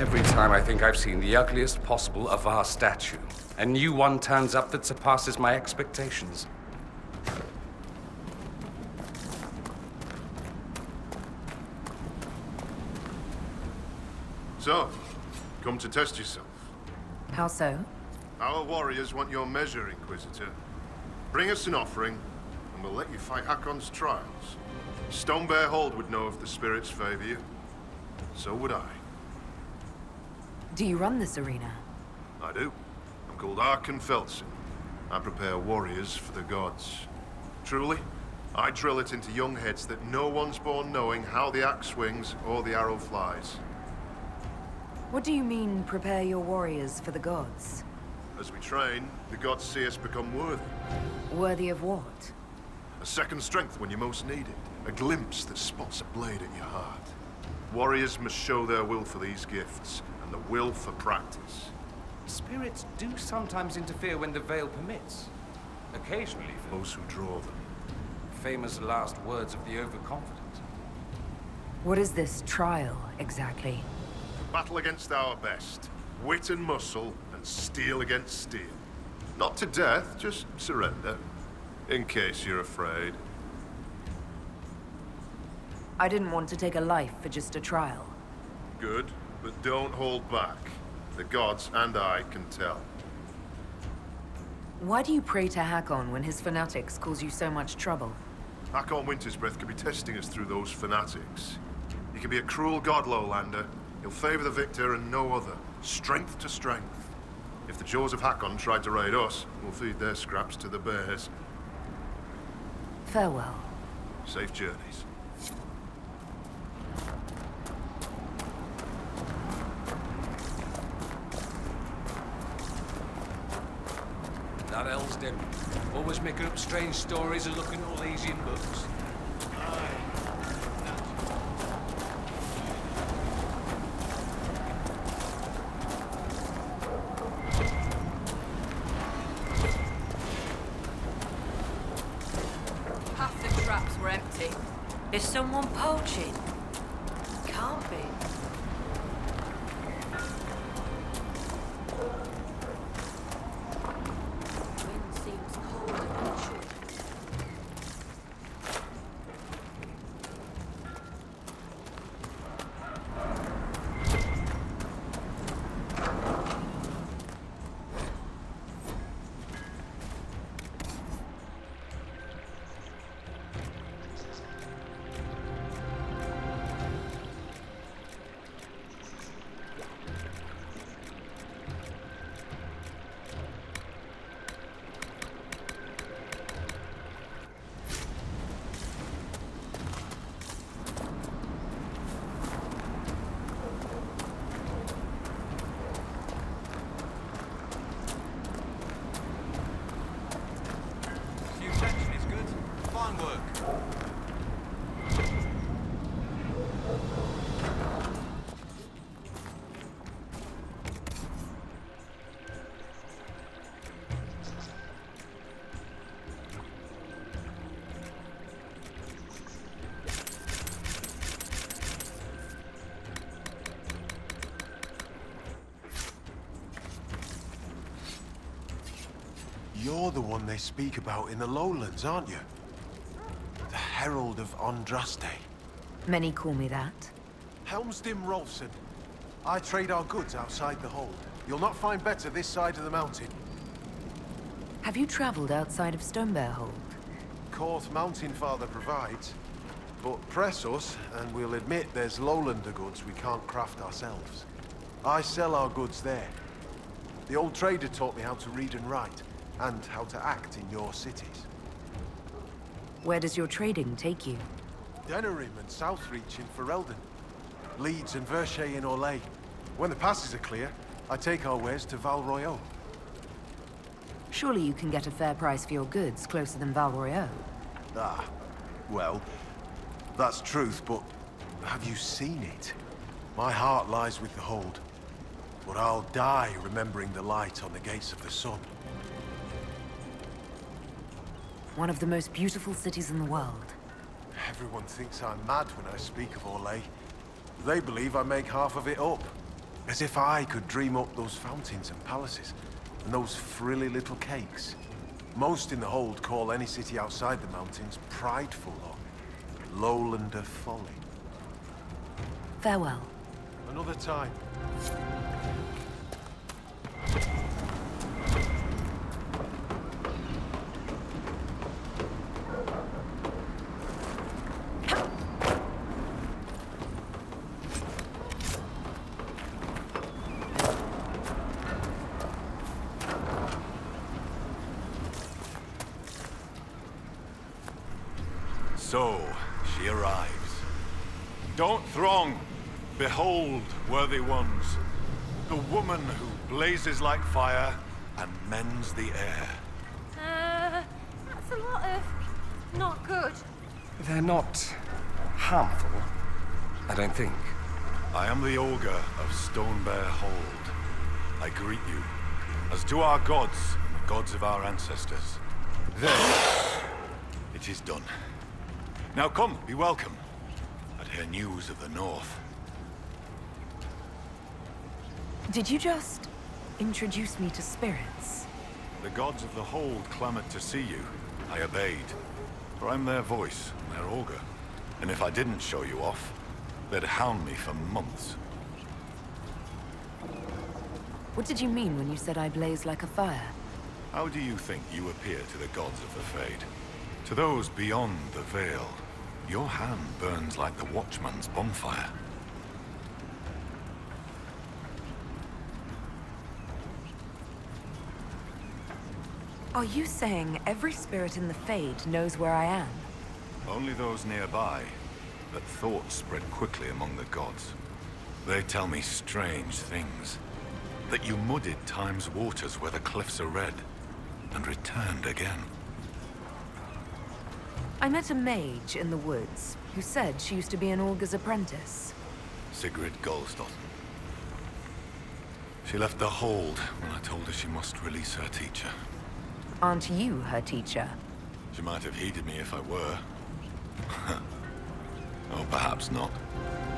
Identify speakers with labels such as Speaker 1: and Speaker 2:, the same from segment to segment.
Speaker 1: Every time I think I've seen the ugliest possible Avar statue, a new one turns up that surpasses my expectations.
Speaker 2: So, come to test yourself.
Speaker 3: How so?
Speaker 2: Our warriors want your measure, Inquisitor. Bring us an offering, and we'll let you fight Hakkon's trials. Stonebear Hold would know if the spirits favor you. So would I.
Speaker 3: Do you run this arena?
Speaker 2: I do. I'm called Hakkon Feltson. I prepare warriors for the gods. Truly, I drill it into young heads that no one's born knowing how the axe swings or the arrow flies.
Speaker 3: What do you mean, prepare your warriors for the gods?
Speaker 2: As we train, the gods see us become worthy.
Speaker 3: Worthy of what?
Speaker 2: A second strength when you most need it. A glimpse that spots a blade at your heart. Warriors must show their will for these gifts, and the will for practice.
Speaker 1: Spirits do sometimes interfere when the veil permits. Occasionally for
Speaker 2: Those who draw them.
Speaker 1: famous last words of the overconfident.
Speaker 3: What is this trial, exactly?
Speaker 2: Battle against our best. Wit and muscle, and steel against steel. Not to death, just surrender. In case you're afraid.
Speaker 3: I didn't want to take a life for just a trial.
Speaker 2: Good, but don't hold back. The gods and I can tell.
Speaker 3: Why do you pray to Hakkon when his fanatics cause you so much trouble?
Speaker 2: Hakkon Wintersbreath could be testing us through those fanatics. He can be a cruel god, Lowlander. He'll favor the victor and no other. Strength to strength. If the jaws of Hakkon tried to raid us, we'll feed their scraps to the bears.
Speaker 3: Farewell.
Speaker 2: Safe journeys.
Speaker 1: That Elsden. Always making up strange stories and looking at all Asian books.
Speaker 4: Half the traps were empty.
Speaker 5: Is someone poaching? Can't be. Wind seems colder than it should.
Speaker 6: Attention is good. Fine work.
Speaker 7: You're the one they speak about in the lowlands, aren't you? The Herald of Andraste.
Speaker 3: Many call me that.
Speaker 7: Helmsdim Rolfson. I trade our goods outside the hold. You'll not find better this side of the mountain.
Speaker 3: Have you traveled outside of Stonebear Hold?
Speaker 7: Korth Mountain Father provides. But press us, and we'll admit there's lowlander goods we can't craft ourselves. I sell our goods there. The old trader taught me how to read and write, and how to act in your cities.
Speaker 3: Where does your trading take you?
Speaker 7: Denerim and Southreach in Ferelden. Leeds and Verchet in Orlais. When the passes are clear, I take our wares to Val Royeaux.
Speaker 3: Surely you can get a fair price for your goods closer than Val Royeaux.
Speaker 7: Ah, well, that's truth, but have you seen it? My heart lies with the hold, but I'll die remembering the light on the gates of the sun.
Speaker 3: One of the most beautiful cities in the world.
Speaker 7: Everyone thinks I'm mad when I speak of Orlais. They believe I make half of it up. As if I could dream up those fountains and palaces, and those frilly little cakes. Most in the hold call any city outside the mountains prideful or lowlander folly.
Speaker 3: Farewell.
Speaker 7: Another time.
Speaker 8: So, she arrives. Don't throng! Behold, worthy ones, the woman who blazes like fire and mends the air.
Speaker 5: That's a lot of... not good.
Speaker 1: They're not harmful, I don't think.
Speaker 8: I am the Augur of Stonebear Hold. I greet you, as do our gods, and the gods of our ancestors. There, it is done. Now come, be welcome. I'd hear news of the north.
Speaker 3: Did you just introduce me to spirits?
Speaker 8: The gods of the Hold clamored to see you. I obeyed. For I'm their voice, their augur. And if I didn't show you off, they'd hound me for months.
Speaker 3: What did you mean when you said I blaze like a fire?
Speaker 8: How do you think you appear to the gods of the Fade? To those beyond the veil, your hand burns like the Watchman's bonfire.
Speaker 3: Are you saying every spirit in the Fade knows where I am?
Speaker 8: Only those nearby, but thoughts spread quickly among the gods. They tell me strange things. That you muddied Time's waters where the cliffs are red, and returned again.
Speaker 3: I met a mage in the woods who said she used to be an augur's apprentice.
Speaker 8: Sigrid Golston. She left the hold when I told her she must release her teacher.
Speaker 3: Aren't you her teacher?
Speaker 8: She might have heeded me if I were. Oh, perhaps not.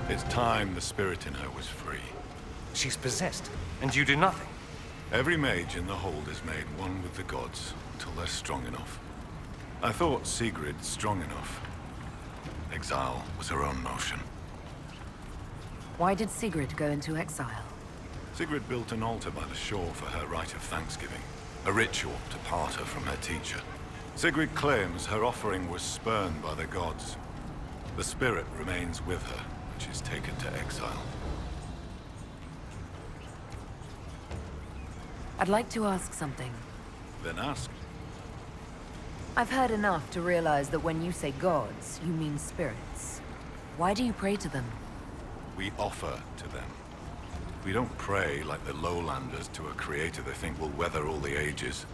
Speaker 8: It's time the spirit in her was free.
Speaker 1: She's possessed, and you do nothing.
Speaker 8: Every mage in the hold is made one with the gods until they're strong enough. I thought Sigrid strong enough. Exile was her own notion.
Speaker 3: Why did Sigrid go into exile?
Speaker 8: Sigrid built an altar by the shore for her rite of thanksgiving. A ritual to part her from her teacher. Sigrid claims her offering was spurned by the gods. The spirit remains with her, when she's taken to exile.
Speaker 3: I'd like to ask something.
Speaker 8: Then ask.
Speaker 3: I've heard enough to realize that when you say gods, you mean spirits. Why do you pray to them?
Speaker 8: We offer to them. We don't pray like the lowlanders to a creator they think will weather all the ages.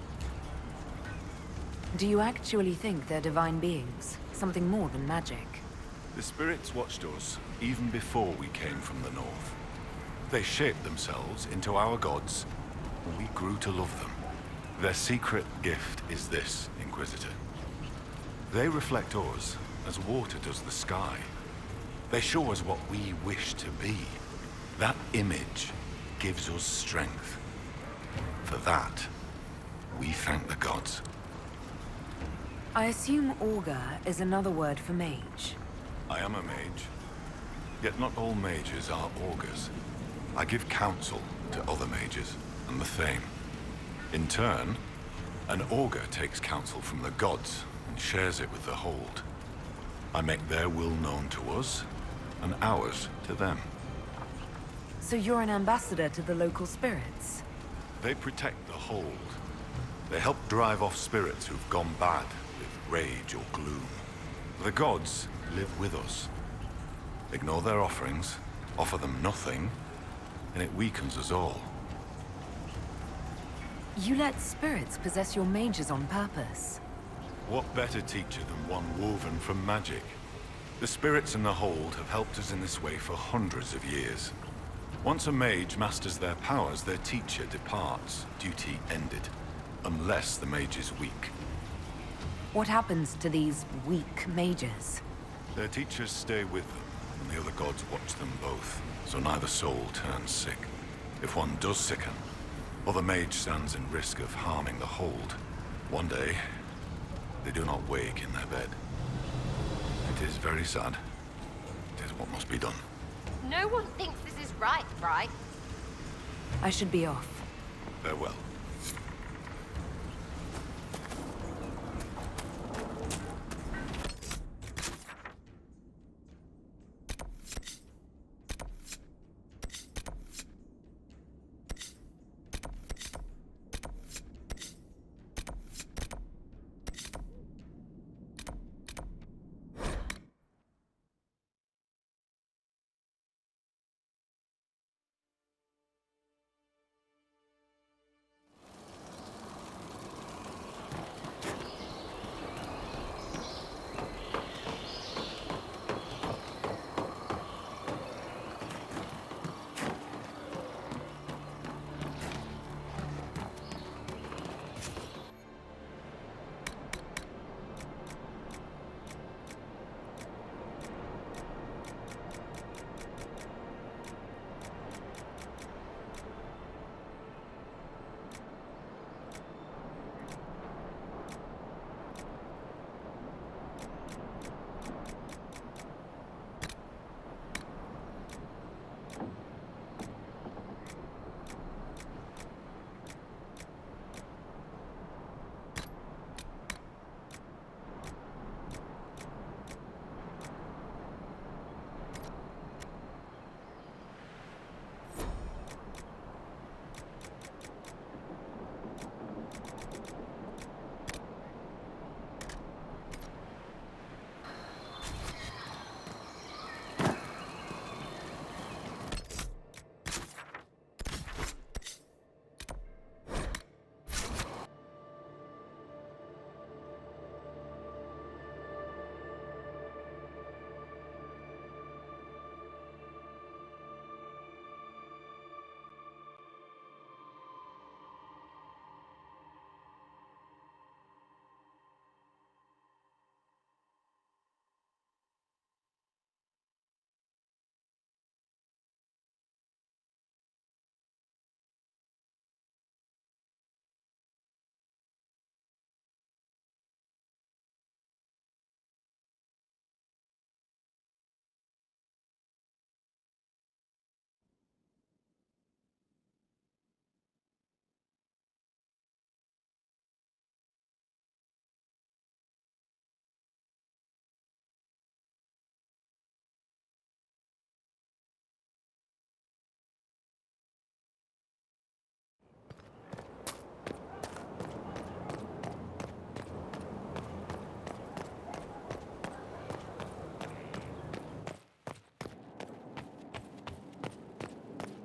Speaker 3: Do you actually think they're divine beings? Something more than magic?
Speaker 8: The spirits watched us even before we came from the north. They shaped themselves into our gods, and we grew to love them. Their secret gift is this, Inquisitor. They reflect us as water does the sky. They show us what we wish to be. That image gives us strength. For that, we thank the gods.
Speaker 3: I assume augur is another word for mage.
Speaker 8: I am a mage. Yet not all mages are augurs. I give counsel to other mages, and the same. In turn, an augur takes counsel from the gods and shares it with the hold. I make their will known to us, and ours to them.
Speaker 3: So you're an ambassador to the local spirits?
Speaker 8: They protect the hold. They help drive off spirits who've gone bad with rage or gloom. The gods live with us. Ignore their offerings, offer them nothing, and it weakens us all.
Speaker 3: You let spirits possess your mages on purpose.
Speaker 8: What better teacher than one woven from magic? The spirits in the hold have helped us in this way for hundreds of years. Once a mage masters their powers, their teacher departs, duty ended. Unless the mage is weak.
Speaker 3: What happens to these weak mages?
Speaker 8: Their teachers stay with them, and the other gods watch them both, so neither soul turns sick. If one does sicken, or the mage stands in risk of harming the hold, one day, they do not wake in their bed. It is very sad. It is what must be done.
Speaker 5: No one thinks this is right, right?
Speaker 3: I should be off.
Speaker 8: Farewell.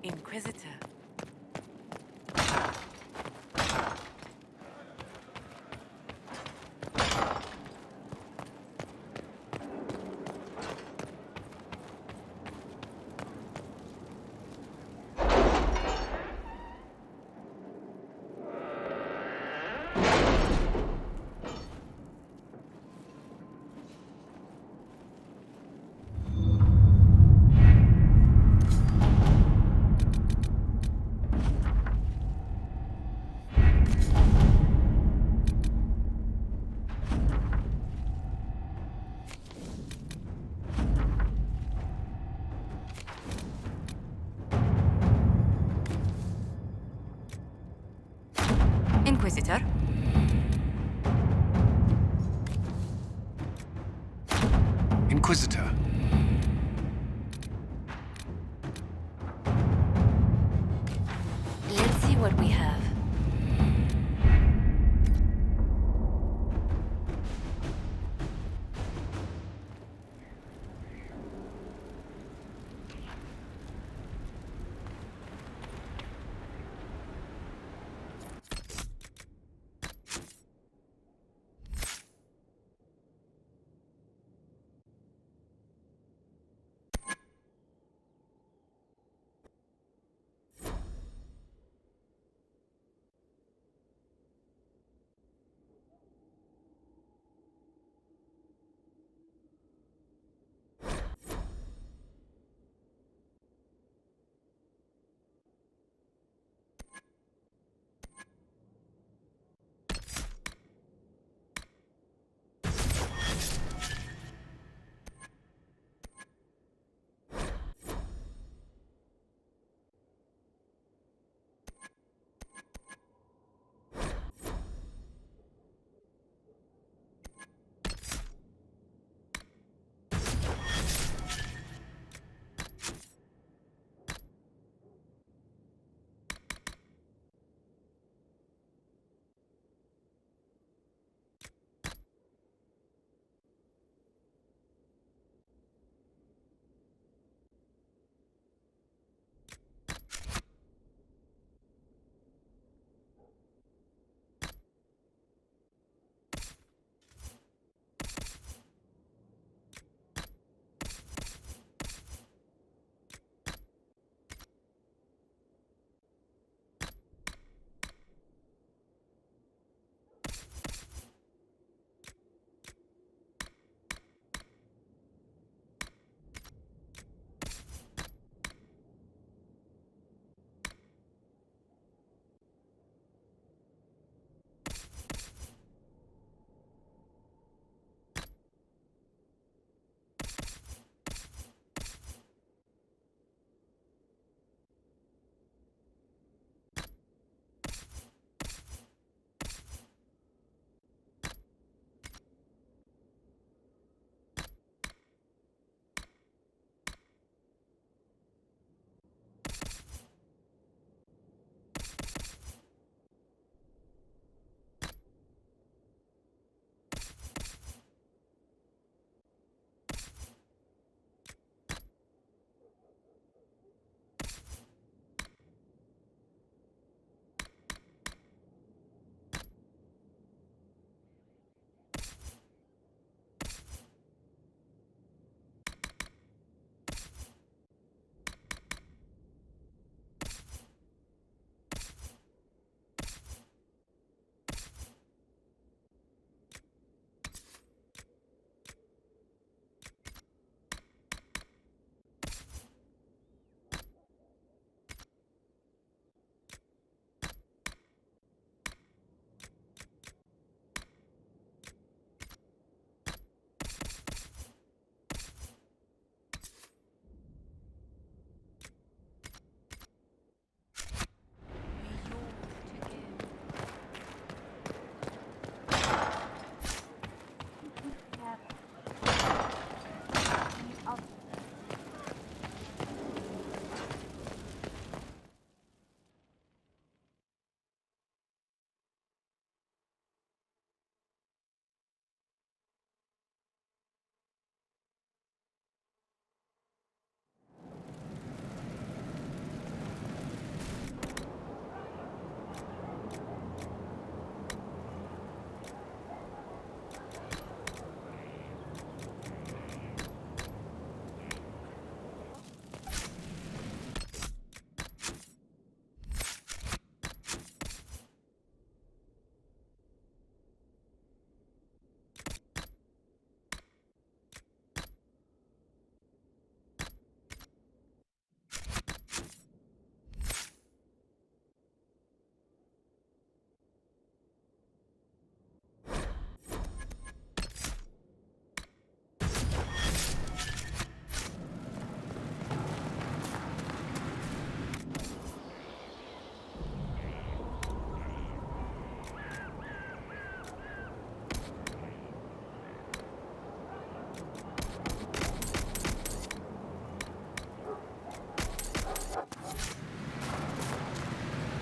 Speaker 3: Inquisitor. Inquisitor?
Speaker 1: Inquisitor.
Speaker 3: Let's see what we have.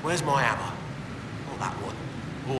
Speaker 9: Where's my hammer?